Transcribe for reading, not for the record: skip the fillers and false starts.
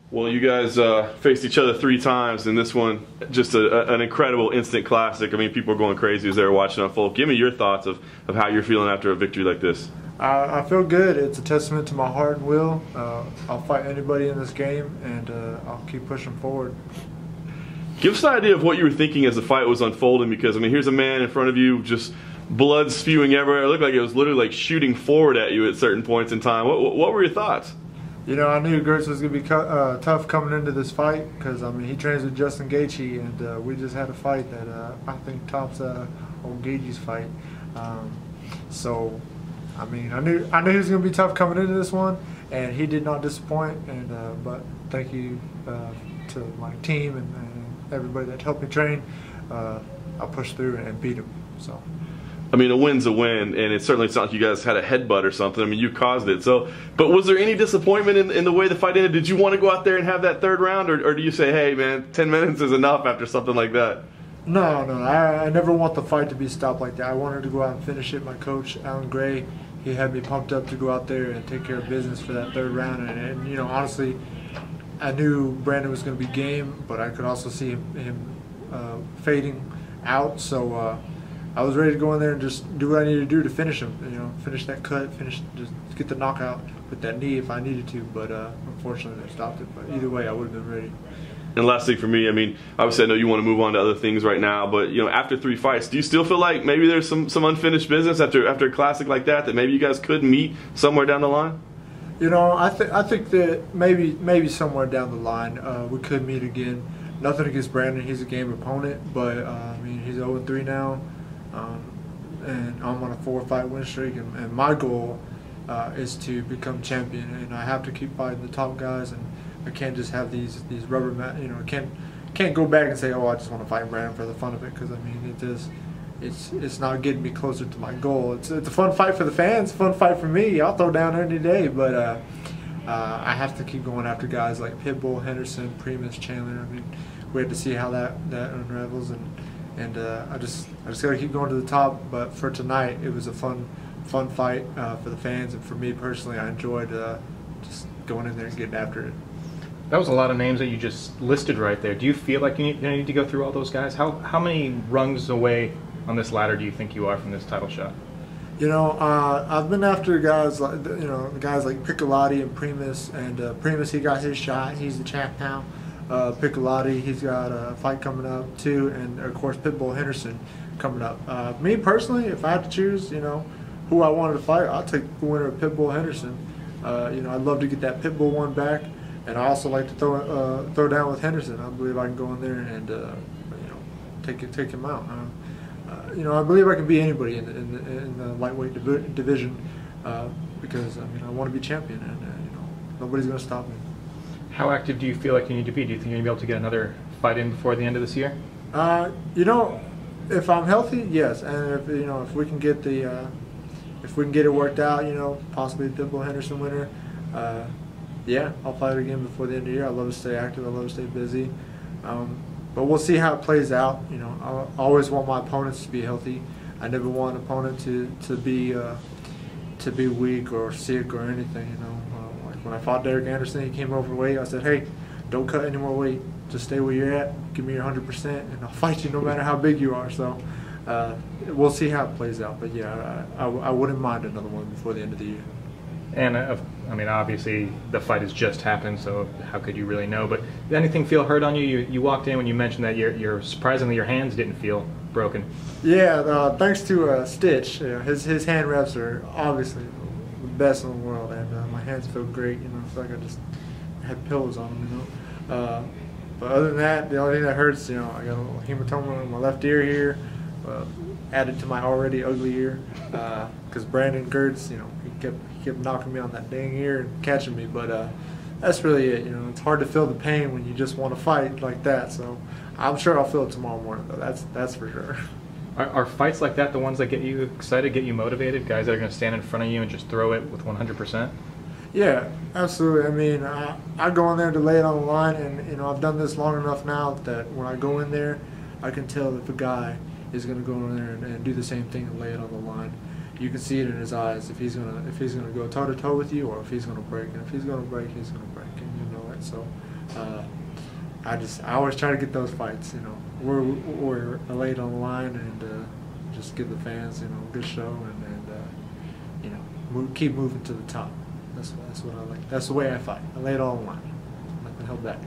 Well, you guys faced each other 3 times, and this one just an incredible instant classic. I mean, people are going crazy as they were watching unfold. Give me your thoughts of how you're feeling after a victory like this. I feel good. It's a testament to my heart and will. I'll fight anybody in this game, and I'll keep pushing forward. Give us an idea of what you were thinking as the fight was unfolding, because, I mean, here's a man in front of you, just blood spewing everywhere. It looked like it was literally like shooting forward at you at certain points in time. What were your thoughts? You know, I knew Girtz was going to be tough coming into this fight because, I mean, he trains with Justin Gaethje, and we just had a fight that I think tops old Gaethje's fight. So, I mean, I knew he was going to be tough coming into this one, and he did not disappoint. And but thank you to my team and everybody that helped me train. I pushed through and beat him. So. I mean, a win's a win, and it certainly sounds like you guys had a headbutt or something. I mean, you caused it. So, but was there any disappointment in the way the fight ended? Did you want to go out there and have that 3rd round, or do you say, hey, man, 10 minutes is enough after something like that? No. I never want the fight to be stopped like that. I wanted to go out and finish it. My coach, Alan Gray, he had me pumped up to go out there and take care of business for that 3rd round. And you know, honestly, I knew Brandon was going to be game, but I could also see him fading out. So I was ready to go in there and just do what I needed to do to finish him. You know, finish that cut, just get the knockout with that knee if I needed to. But unfortunately, they stopped it. But either way, I would have been ready. And last thing for me, I mean, obviously I know you want to move on to other things right now, but you know, after 3 fights, do you still feel like maybe there's some unfinished business after a classic like that maybe you guys could meet somewhere down the line? You know, I think that maybe somewhere down the line we could meet again. Nothing against Brandon; he's a game opponent, but I mean, he's 0-3 now. And I'm on a 4-fight win streak, and my goal is to become champion, and I have to keep fighting the top guys, and I can't just have these rubber mat. You know, can't go back and say, oh, I just want to fight Brandon for the fun of it, because I mean, it's not getting me closer to my goal. It's a fun fight for the fans, fun fight for me. I'll throw down any day, but I have to keep going after guys like Pitbull, Henderson, Primus, Chandler. I mean, we have to see how that unravels, and I just got to keep going to the top. But for tonight, it was a fun fight for the fans, and for me personally, I enjoyed just going in there and getting after it. That was a lot of names that you just listed right there. Do you feel like you need to go through all those guys? How many rungs away on this ladder do you think you are from this title shot? You know, I've been after guys like guys like Piccolotti and Primus, and Primus, he got his shot. He's the champ now. Piccolotti, he's got a fight coming up too, and of course Pitbull Henderson coming up. Me personally, if I had to choose, you know, who I wanted to fight, I'll take the winner of Pitbull Henderson. You know, I'd love to get that Pitbull one back, and I also like to throw down with Henderson. I believe I can go in there and you know, take him out. You know, I believe I can beat anybody in the lightweight division because I mean, I want to be champion, and you know, nobody's going to stop me. How active do you feel like you need to be? Do you think you're going to be able to get another fight in before the end of this year? You know, if I'm healthy, yes, and if you know, if we can get it worked out, you know, possibly the Pitbull Henderson winner, yeah, I'll fight again before the end of the year. I love to stay active. I love to stay busy, but we'll see how it plays out. You know, I always want my opponents to be healthy. I never want an opponent to be weak or sick or anything. You know. When I fought Derek Anderson, he came overweight. I said, hey, don't cut any more weight. Just stay where you're at. Give me your 100%, and I'll fight you no matter how big you are. So we'll see how it plays out. But, yeah, I wouldn't mind another one before the end of the year. And, I mean, obviously the fight has just happened, so how could you really know? But did anything feel hurt on you? You walked in when you mentioned that surprisingly your hands didn't feel broken. Yeah, thanks to Stitch. You know, his hand wraps are obviously the best in the world, and my hands feel great. You know, it's like I just had pillows on them. You know, but other than that, the only thing that hurts, you know, I got a little hematoma in my left ear here, added to my already ugly ear, because Brandon Girtz, you know, he kept knocking me on that dang ear and catching me. But that's really it. You know, it's hard to feel the pain when you just want to fight like that. So I'm sure I'll feel it tomorrow morning, though. That's for sure. Are fights like that the ones that get you excited, get you motivated? Guys that are going to stand in front of you and just throw it with 100%? Yeah, absolutely. I mean, I go in there to lay it on the line, and you know, I've done this long enough now that when I go in there, I can tell if a guy is going to go in there and do the same thing and lay it on the line. You can see it in his eyes if he's gonna go toe to toe with you, or if he's gonna break. And if he's gonna break, he's gonna break, and you know it. So I always try to get those fights. You know, we're laid on the line and just give the fans a good show and keep moving to the top. That's what I like. That's the way I fight. I lay it all on the line. Nothing held back.